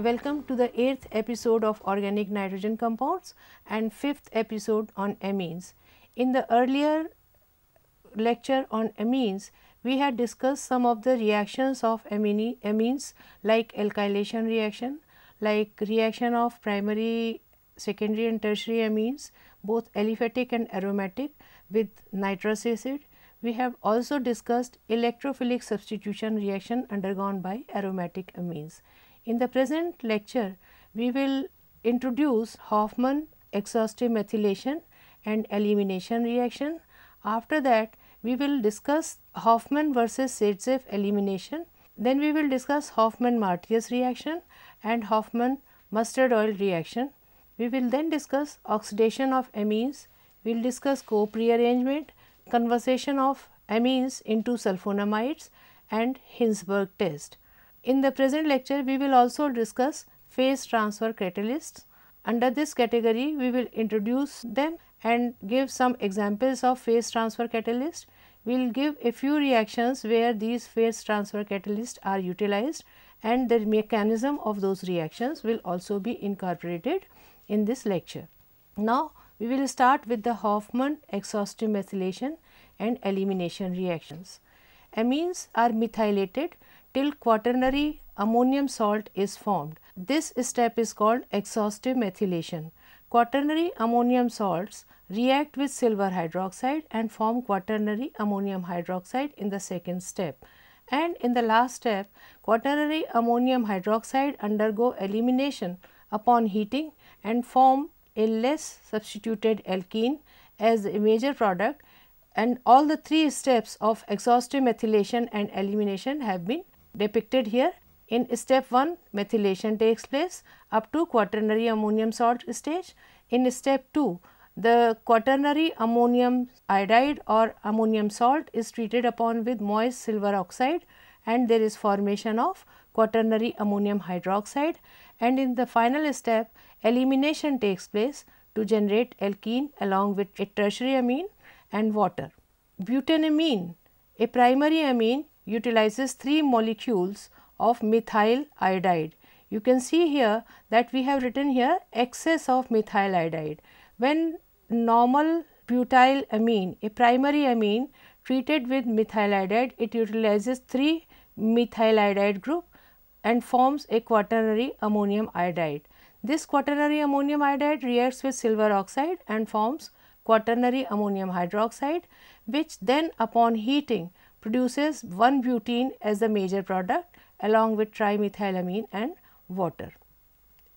Welcome to the 8th episode of Organic Nitrogen Compounds and 5th episode on amines. In the earlier lecture on amines, we had discussed some of the reactions of amines like alkylation reaction, like reaction of primary, secondary and tertiary amines, both aliphatic and aromatic with nitrous acid. We have also discussed electrophilic substitution reaction undergone by aromatic amines. In the present lecture, we will introduce Hofmann exhaustive methylation and elimination reaction. After that, we will discuss Hofmann versus Zaitsev elimination. Then we will discuss Hofmann-Martius reaction and Hofmann mustard oil reaction. We will then discuss oxidation of amines. We will discuss Cope rearrangement, conversion of amines into sulfonamides and Hinsberg test. In the present lecture, we will also discuss phase transfer catalysts. Under this category, we will introduce them and give some examples of phase transfer catalysts. We will give a few reactions where these phase transfer catalysts are utilized, and the mechanism of those reactions will also be incorporated in this lecture. Now, we will start with the Hofmann exhaustive methylation and elimination reactions. Amines are methylated till quaternary ammonium salt is formed. This step is called exhaustive methylation. Quaternary ammonium salts react with silver hydroxide and form quaternary ammonium hydroxide in the second step. And in the last step, quaternary ammonium hydroxide undergo elimination upon heating and form a less substituted alkene as a major product, and all the three steps of exhaustive methylation and elimination have been depicted here. In step 1, methylation takes place up to quaternary ammonium salt stage. In step 2, the quaternary ammonium iodide or ammonium salt is treated upon with moist silver oxide, and there is formation of quaternary ammonium hydroxide, and in the final step elimination takes place to generate alkene along with a tertiary amine and water. Butanamine, a primary amine, utilizes 3 molecules of methyl iodide. You can see here that we have written here excess of methyl iodide. When normal butyl amine, a primary amine treated with methyl iodide, it utilizes 3 methyl iodide group and forms a quaternary ammonium iodide. This quaternary ammonium iodide reacts with silver oxide and forms quaternary ammonium hydroxide, which then upon heating produces 1-butene as the major product along with trimethylamine and water.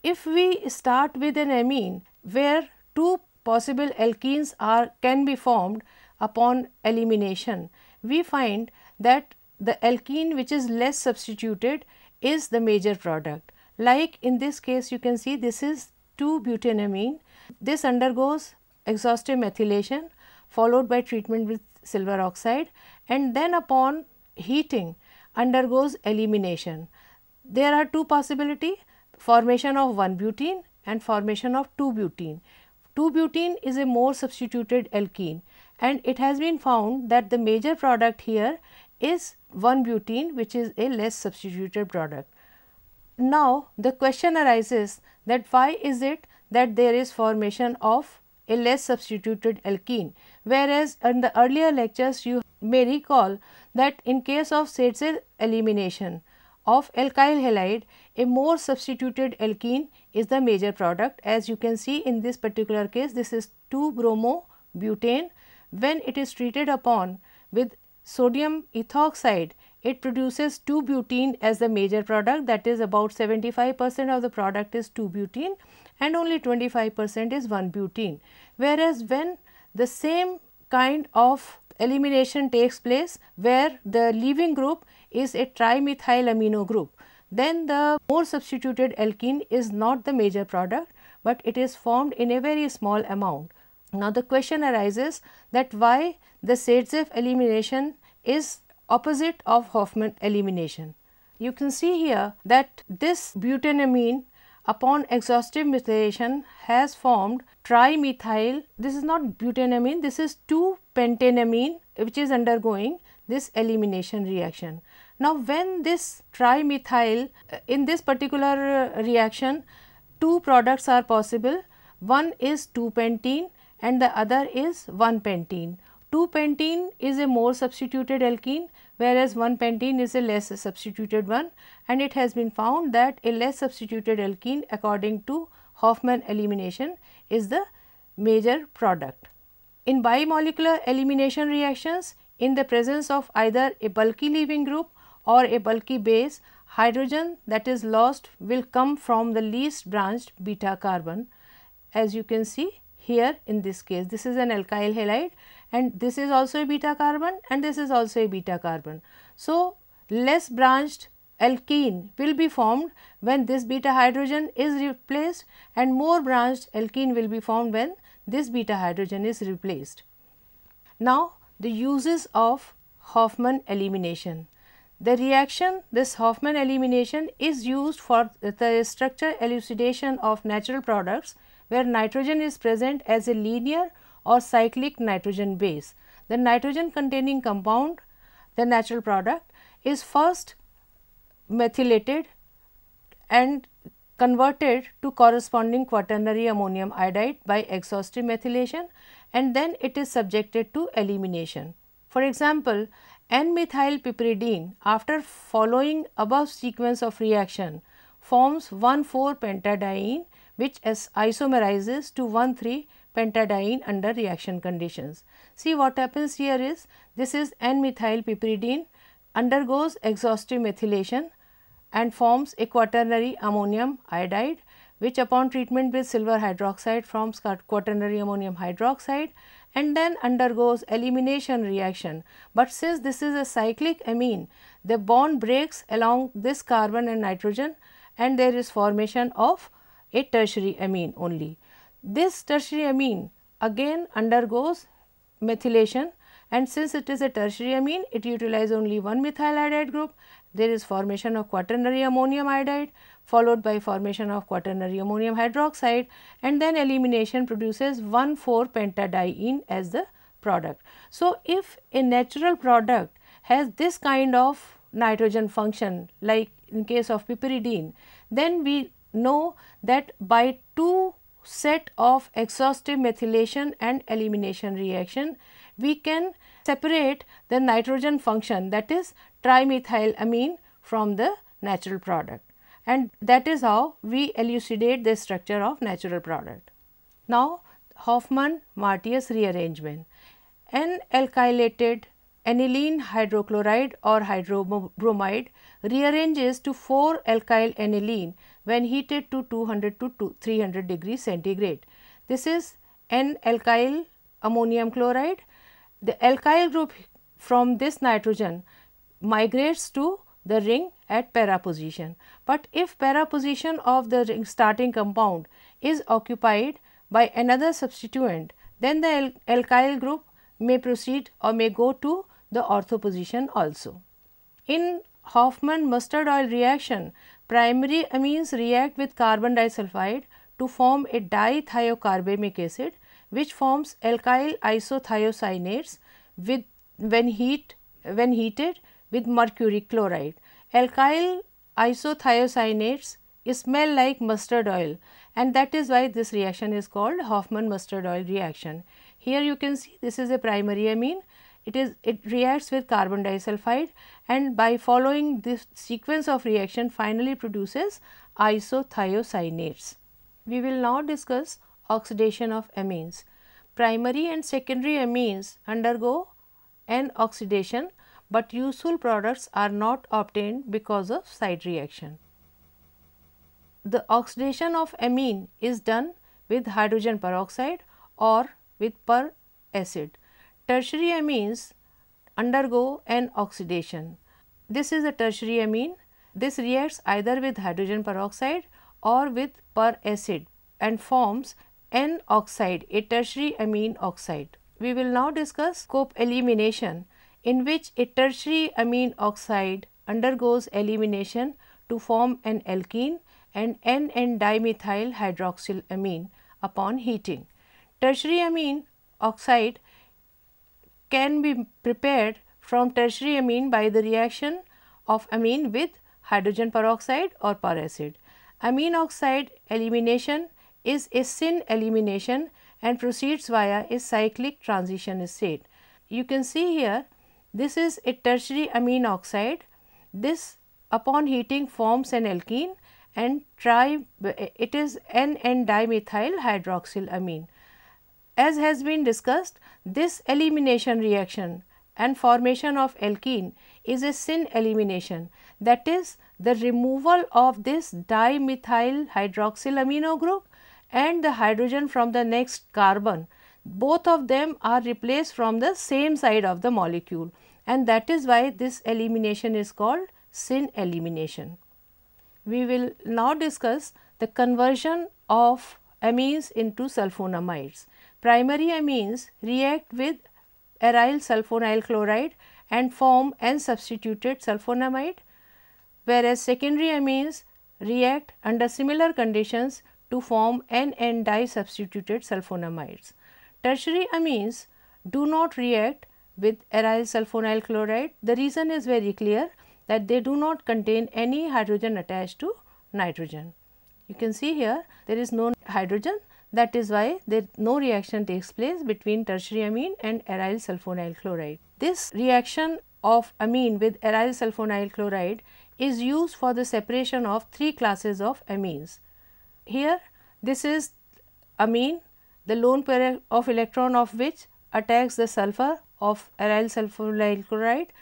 If we start with an amine where 2 possible alkenes can be formed upon elimination, we find that the alkene which is less substituted is the major product. Like in this case, you can see this is 2-butanamine. This undergoes exhaustive methylation followed by treatment with silver oxide, and then upon heating undergoes elimination. There are 2 possibilities: formation of 1-butene and formation of 2-butene. 2-butene is a more substituted alkene, and it has been found that the major product here is 1-butene, which is a less substituted product. Now, the question arises that why is it that there is formation of a less substituted alkene, whereas in the earlier lectures you may recall that in case of Zaitsev elimination of alkyl halide, a more substituted alkene is the major product. As you can see in this particular case, this is 2-bromobutane. When it is treated upon with sodium ethoxide, it produces 2-butene as the major product, that is about 75% of the product is 2-butene and only 25% is 1-butene. Whereas when the same kind of elimination takes place where the leaving group is a trimethylamino group, then the more substituted alkene is not the major product, but it is formed in a very small amount. Now, the question arises that why the Zaitsev elimination is opposite of Hofmann elimination. You can see here that this butanamine upon exhaustive methylation has formed trimethyl. This is not butanamine, this is 2-pentanamine which is undergoing this elimination reaction. Now, when this trimethyl, in this particular reaction, two products are possible. One is 2-pentene and the other is 1-pentene. 2-pentene is a more substituted alkene, whereas 1-pentene is a less substituted one, and it has been found that a less substituted alkene according to Hofmann elimination is the major product. In bimolecular elimination reactions, in the presence of either a bulky leaving group or a bulky base, hydrogen that is lost will come from the least branched beta carbon. As you can see here in this case, this is an alkyl halide and this is also a beta carbon and this is also a beta carbon. So, less branched alkene will be formed when this beta hydrogen is replaced, and more branched alkene will be formed when this beta hydrogen is replaced. Now, the uses of Hofmann elimination. The reaction, this Hofmann elimination is used for the structure elucidation of natural products where nitrogen is present as a linear or cyclic nitrogen base. The nitrogen containing compound, the natural product, is first methylated and converted to corresponding quaternary ammonium iodide by exhaustive methylation, and then it is subjected to elimination. For example, N-methylpiperidine after following above sequence of reaction forms 1,4-pentadiene which isomerizes to 1,3-pentadiene under reaction conditions. See what happens here is, this is N-methylpiperidine undergoes exhaustive methylation and forms a quaternary ammonium iodide, which upon treatment with silver hydroxide forms quaternary ammonium hydroxide and then undergoes elimination reaction. But since this is a cyclic amine, the bond breaks along this carbon and nitrogen and there is formation of a tertiary amine only. This tertiary amine again undergoes methylation, and since it is a tertiary amine, it utilizes only one methyl iodide group. There is formation of quaternary ammonium iodide followed by formation of quaternary ammonium hydroxide, and then elimination produces 1,4-pentadiene as the product. So, if a natural product has this kind of nitrogen function like in case of piperidine, then we know that by two set of exhaustive methylation and elimination reaction, we can separate the nitrogen function, that is trimethylamine, from the natural product, and that is how we elucidate the structure of natural product. Now, Hofmann-Martius rearrangement. N-alkylated aniline hydrochloride or hydrobromide rearranges to 4-alkyl aniline when heated to 200 to 300 degrees centigrade. This is N-alkyl ammonium chloride. The alkyl group from this nitrogen migrates to the ring at para position, but if para position of the ring starting compound is occupied by another substituent, then the alkyl group may proceed or may go to the ortho position also. In Hofmann mustard oil reaction, primary amines react with carbon disulfide to form a dithiocarbamic acid, which forms alkyl isothiocyanates with when heated with mercury chloride. Alkyl isothiocyanates smell like mustard oil, and that is why this reaction is called Hofmann mustard oil reaction. Here you can see this is a primary amine. It reacts with carbon disulfide, and by following this sequence of reaction finally produces isothiocyanates. We will now discuss oxidation of amines. Primary and secondary amines undergo an oxidation, but useful products are not obtained because of side reaction. The oxidation of amine is done with hydrogen peroxide or with peracid. Tertiary amines undergo an oxidation. This is a tertiary amine. This reacts either with hydrogen peroxide or with peracid and forms N-oxide, a tertiary amine oxide. We will now discuss Cope elimination, in which a tertiary amine oxide undergoes elimination to form an alkene and N-dimethyl hydroxylamine upon heating. Tertiary amine oxide can be prepared from tertiary amine by the reaction of amine with hydrogen peroxide or peracid. Amine oxide elimination is a syn elimination and proceeds via a cyclic transition state. You can see here, this is a tertiary amine oxide. This upon heating forms an alkene and it is N,N-dimethyl hydroxylamine. As has been discussed, this elimination reaction and formation of alkene is a syn elimination, that is the removal of this dimethyl hydroxylamino group and the hydrogen from the next carbon. Both of them are replaced from the same side of the molecule, and that is why this elimination is called syn elimination. We will now discuss the conversion of amines into sulfonamides. Primary amines react with aryl sulfonyl chloride and form N-substituted sulfonamide, whereas secondary amines react under similar conditions to form N,N-disubstituted sulfonamides. Tertiary amines do not react with aryl sulfonyl chloride. The reason is very clear, that they do not contain any hydrogen attached to nitrogen. You can see here there is no hydrogen, that is why no reaction takes place between tertiary amine and aryl sulfonyl chloride. This reaction of amine with aryl sulfonyl chloride is used for the separation of three classes of amines. Here this is amine, the lone pair of electron of which attacks the sulfur of aryl sulfonyl chloride,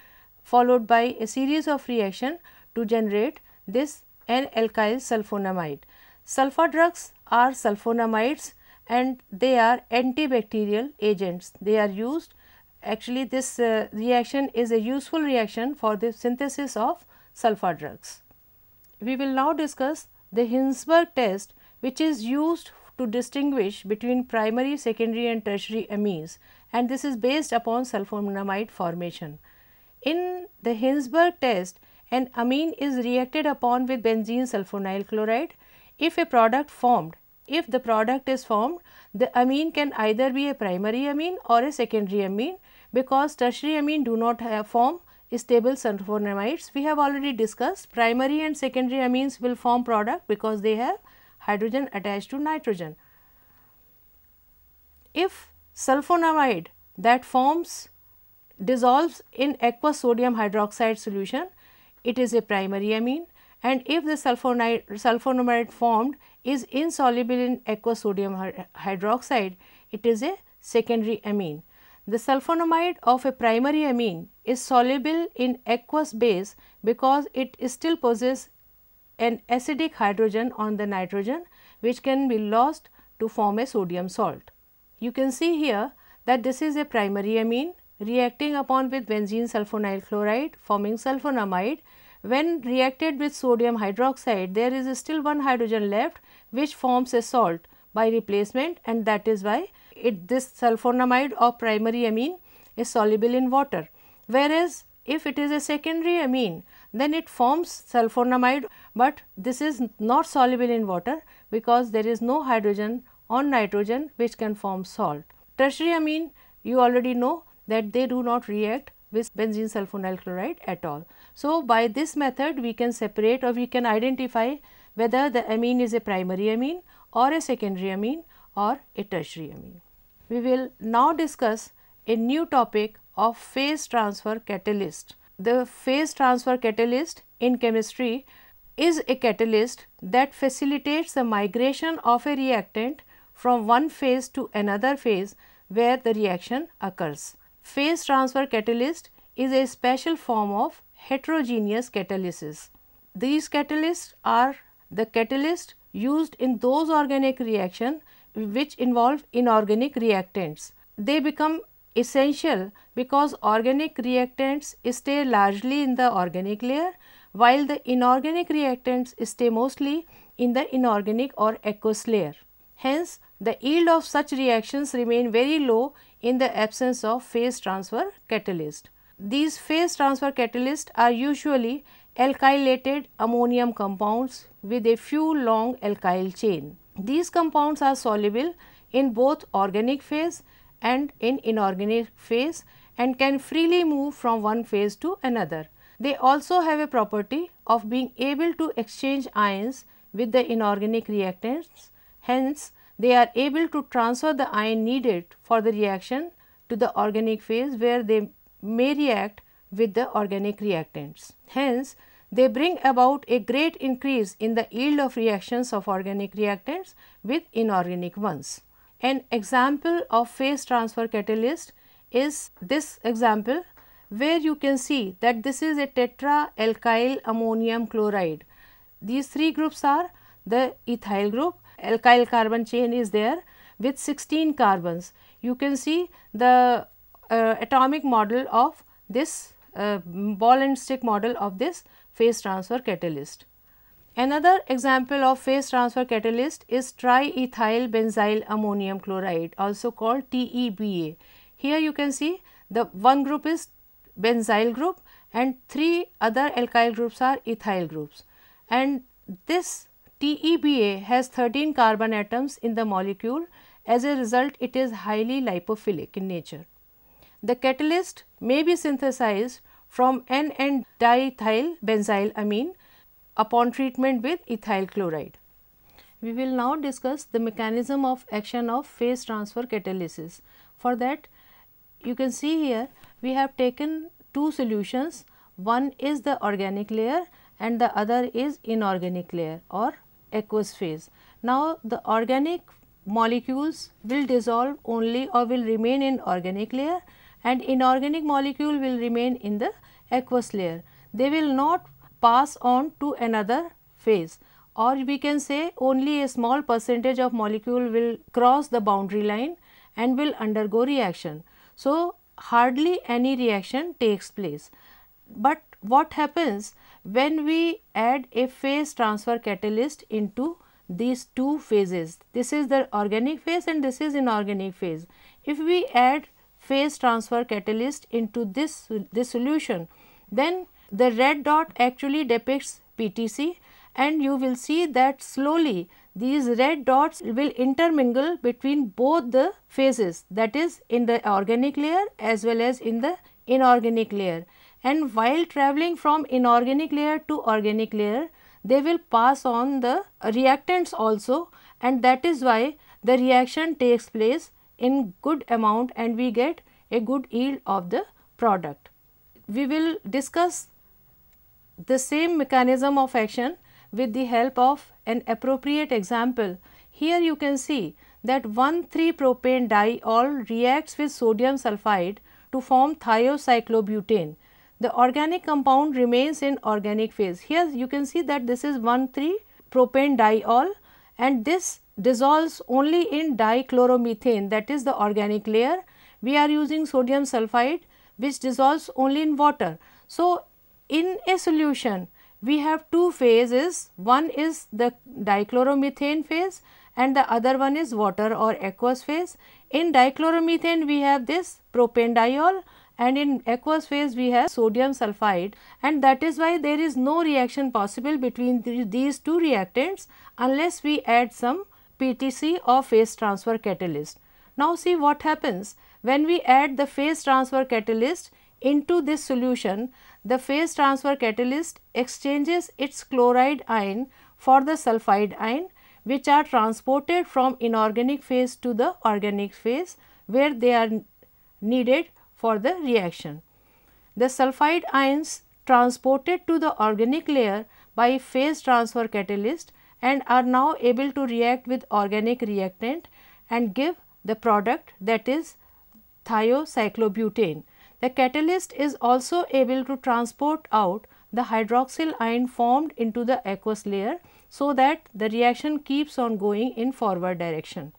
followed by a series of reaction to generate this N-alkyl sulfonamide. Sulfur drugs are sulfonamides and they are antibacterial agents. They are used, actually this reaction is a useful reaction for the synthesis of sulfur drugs. We will now discuss the Hinsberg test, which is used to distinguish between primary, secondary and tertiary amines, and this is based upon sulfonamide formation. In the Hinsberg test, an amine is reacted upon with benzene sulfonyl chloride. If the product is formed, the amine can either be a primary amine or a secondary amine, because tertiary amine do not form stable sulfonamides. We have already discussed primary and secondary amines will form product because they have hydrogen attached to nitrogen. If sulfonamide that forms dissolves in aqueous sodium hydroxide solution, it is a primary amine, and if the sulfonamide formed is insoluble in aqueous sodium hydroxide, it is a secondary amine. The sulfonamide of a primary amine is soluble in aqueous base because it still possesses an acidic hydrogen on the nitrogen, which can be lost to form a sodium salt. You can see here that this is a primary amine reacting upon with benzene sulfonyl chloride forming sulfonamide. When reacted with sodium hydroxide, there is still one hydrogen left which forms a salt by replacement, and that is why this sulfonamide of primary amine is soluble in water. Whereas, if it is a secondary amine, then it forms sulfonamide, but this is not soluble in water because there is no hydrogen on nitrogen which can form salt. Tertiary amine, you already know that they do not react with benzene sulfonyl chloride at all. So, by this method we can separate or we can identify whether the amine is a primary amine or a secondary amine or a tertiary amine. We will now discuss a new topic of phase transfer catalyst. The phase transfer catalyst in chemistry is a catalyst that facilitates the migration of a reactant from one phase to another phase where the reaction occurs. Phase transfer catalyst is a special form of heterogeneous catalysis. These catalysts are the catalyst used in those organic reactions which involve inorganic reactants. They become essential because organic reactants stay largely in the organic layer, while the inorganic reactants stay mostly in the inorganic or aqueous layer. Hence, the yield of such reactions remain very low in the absence of phase transfer catalyst. These phase transfer catalysts are usually alkylated ammonium compounds with a few long alkyl chain. These compounds are soluble in both organic phase and in inorganic phase and can freely move from one phase to another. They also have a property of being able to exchange ions with the inorganic reactants. Hence, they are able to transfer the ion needed for the reaction to the organic phase where they may react with the organic reactants. Hence, they bring about a great increase in the yield of reactions of organic reactants with inorganic ones. An example of phase transfer catalyst is this example, where you can see that this is a tetra alkyl ammonium chloride. These three groups are the ethyl group, alkyl carbon chain is there with 16 carbons. You can see the atomic model of this ball and stick model of this phase transfer catalyst. Another example of phase transfer catalyst is triethyl benzyl ammonium chloride, also called TEBA. Here you can see the one group is benzyl group and three other alkyl groups are ethyl groups, and this TEBA has 13 carbon atoms in the molecule. As a result, it is highly lipophilic in nature. The catalyst may be synthesized from N,N-diethyl benzyl amine upon treatment with ethyl chloride. We will now discuss the mechanism of action of phase transfer catalysis. For that, you can see here we have taken two solutions. One is the organic layer and the other is inorganic layer or aqueous phase. Now, the organic molecules will dissolve only or will remain in organic layer, and inorganic molecule will remain in the aqueous layer. They will not pass on to another phase, or we can say only a small percentage of molecule will cross the boundary line and will undergo reaction. So, hardly any reaction takes place. But what happens when we add a phase transfer catalyst into these two phases? This is the organic phase and this is inorganic phase. If we add phase transfer catalyst into this solution, then the red dot actually depicts PTC, and you will see that slowly these red dots will intermingle between both the phases, that is in the organic layer as well as in the inorganic layer, and while travelling from inorganic layer to organic layer, they will pass on the reactants also, and that is why the reaction takes place in good amount and we get a good yield of the product. We will discuss the same mechanism of action with the help of an appropriate example. Here you can see that 1,3-propane diol reacts with sodium sulphide to form thiocyclobutane. The organic compound remains in organic phase. Here you can see that this is 1,3-propane diol and this dissolves only in dichloromethane, that is the organic layer. We are using sodium sulphide which dissolves only in water. So, in a solution we have two phases, one is the dichloromethane phase and the other one is water or aqueous phase. In dichloromethane we have this propane diol and in aqueous phase we have sodium sulphide, and that is why there is no reaction possible between these two reactants unless we add some PTC or phase transfer catalyst. Now, see what happens when we add the phase transfer catalyst into this solution. The phase transfer catalyst exchanges its chloride ion for the sulphide ion, which are transported from inorganic phase to the organic phase where they are needed for the reaction. The sulphide ions transported to the organic layer by phase transfer catalyst and are now able to react with organic reactant and give the product, that is thiocyclobutane. The catalyst is also able to transport out the hydroxyl ion formed into the aqueous layer, so that the reaction keeps on going in forward direction.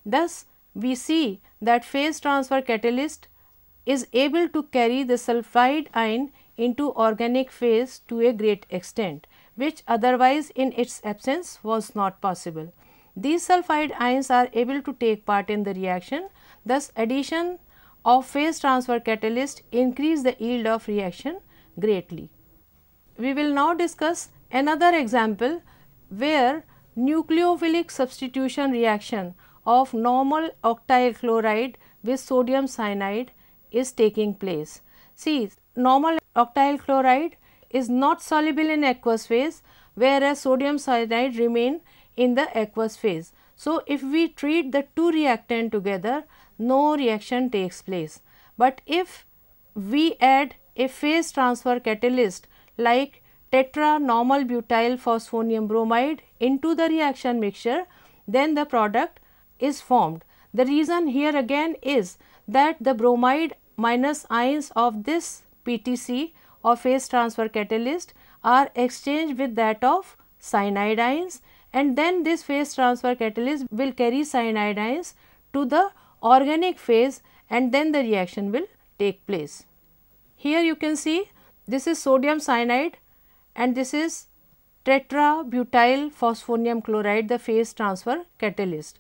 Thus, we see that phase transfer catalyst is able to carry the sulphide ion into organic phase to a great extent, which otherwise in its absence was not possible. These sulphide ions are able to take part in the reaction. Thus, addition of phase transfer catalyst increase the yield of reaction greatly. We will now discuss another example where nucleophilic substitution reaction of normal octyl chloride with sodium cyanide is taking place. See, normal octyl chloride is not soluble in aqueous phase, whereas sodium cyanide remain in the aqueous phase. So, if we treat the two reactant together, no reaction takes place. But if we add a phase transfer catalyst like tetra normal butyl phosphonium bromide into the reaction mixture, then the product is formed. The reason here again is that the bromide minus ions of this PTC or phase transfer catalyst are exchanged with that of cyanide ions, and then this phase transfer catalyst will carry cyanide ions to the organic phase, and then the reaction will take place. Here you can see this is sodium cyanide and this is tetrabutyl phosphonium chloride, the phase transfer catalyst.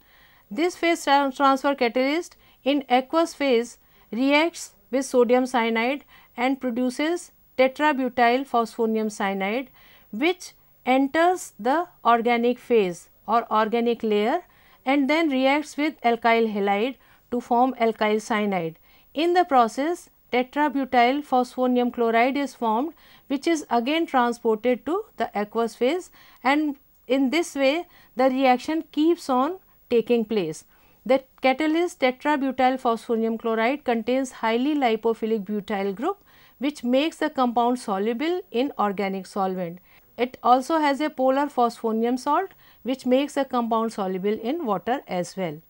This phase transfer catalyst in aqueous phase reacts with sodium cyanide and produces tetrabutyl phosphonium cyanide, which enters the organic phase or organic layer and then reacts with alkyl halide to form alkyl cyanide. In the process, tetrabutyl phosphonium chloride is formed, which is again transported to the aqueous phase, and in this way the reaction keeps on taking place. The catalyst tetrabutyl phosphonium chloride contains highly lipophilic butyl group, which makes the compound soluble in organic solvent. It also has a polar phosphonium salt, which makes the compound soluble in water as well.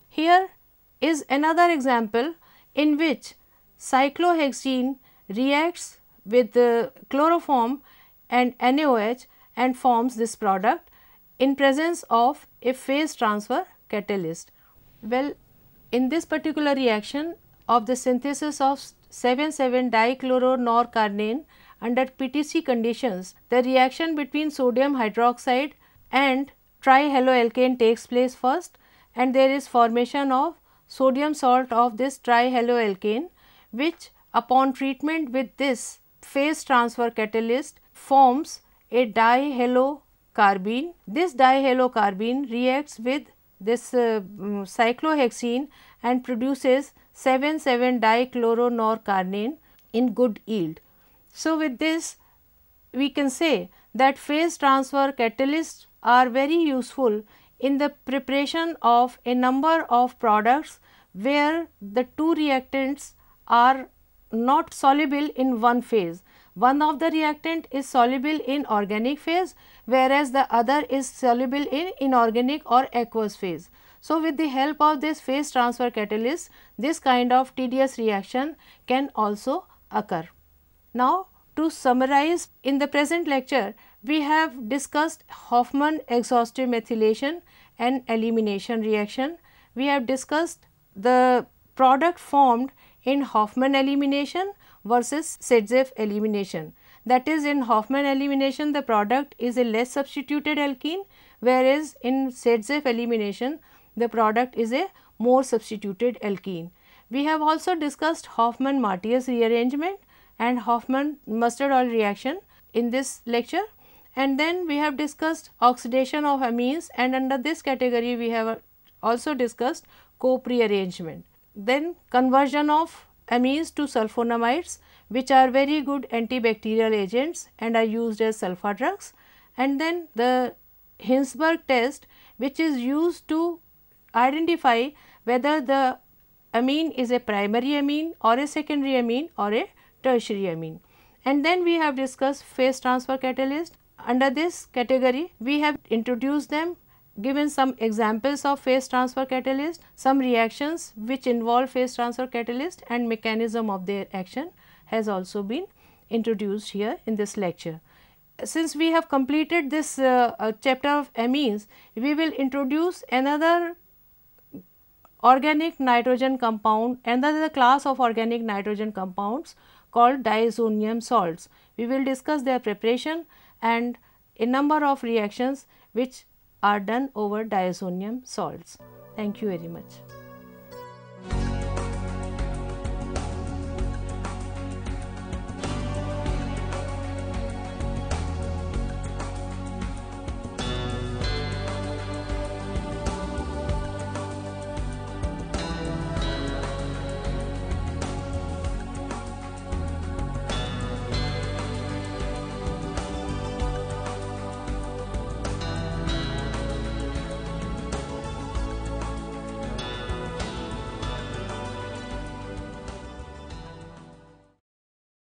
Here is another example in which cyclohexene reacts with the chloroform and NaOH and forms this product in presence of a phase transfer catalyst. Well, in this particular reaction of the synthesis of 7,7-dichloronorcarnane under PTC conditions, the reaction between sodium hydroxide and trihaloalkane takes place first, and there is formation of sodium salt of this trihaloalkane, which upon treatment with this phase transfer catalyst forms a dihalocarbene. This dihalocarbene reacts with this cyclohexene and produces 7,7-dichloronorcarnane in good yield. So, with this we can say that phase transfer catalysts are very useful in the preparation of a number of products where the two reactants are not soluble in one phase. One of the reactant is soluble in organic phase, whereas the other is soluble in inorganic or aqueous phase. So, with the help of this phase transfer catalyst, this kind of tedious reaction can also occur. Now, to summarize, in the present lecture, we have discussed Hofmann exhaustive methylation and elimination reaction. We have discussed the product formed in Hofmann elimination versus Sedzeff elimination. That is, in Hofmann elimination the product is a less substituted alkene, whereas in Sedzeff elimination the product is a more substituted alkene. We have also discussed Hofmann-Martius rearrangement and Hofmann mustard oil reaction in this lecture, and then we have discussed oxidation of amines, and under this category we have also discussed Cope rearrangement. Then conversion of amines to sulfonamides, which are very good antibacterial agents and are used as sulfa drugs, and then the Hinsberg test, which is used to identify whether the amine is a primary amine or a secondary amine or a tertiary amine. And then we have discussed phase transfer catalyst. Under this category we have introduced them, given some examples of phase transfer catalyst, some reactions which involve phase transfer catalyst and mechanism of their action has also been introduced here in this lecture. Since we have completed this chapter of amines, we will introduce another organic nitrogen compound, another class of organic nitrogen compounds called diazonium salts. We will discuss their preparation and a number of reactions which are done over diazonium salts. Thank you very much.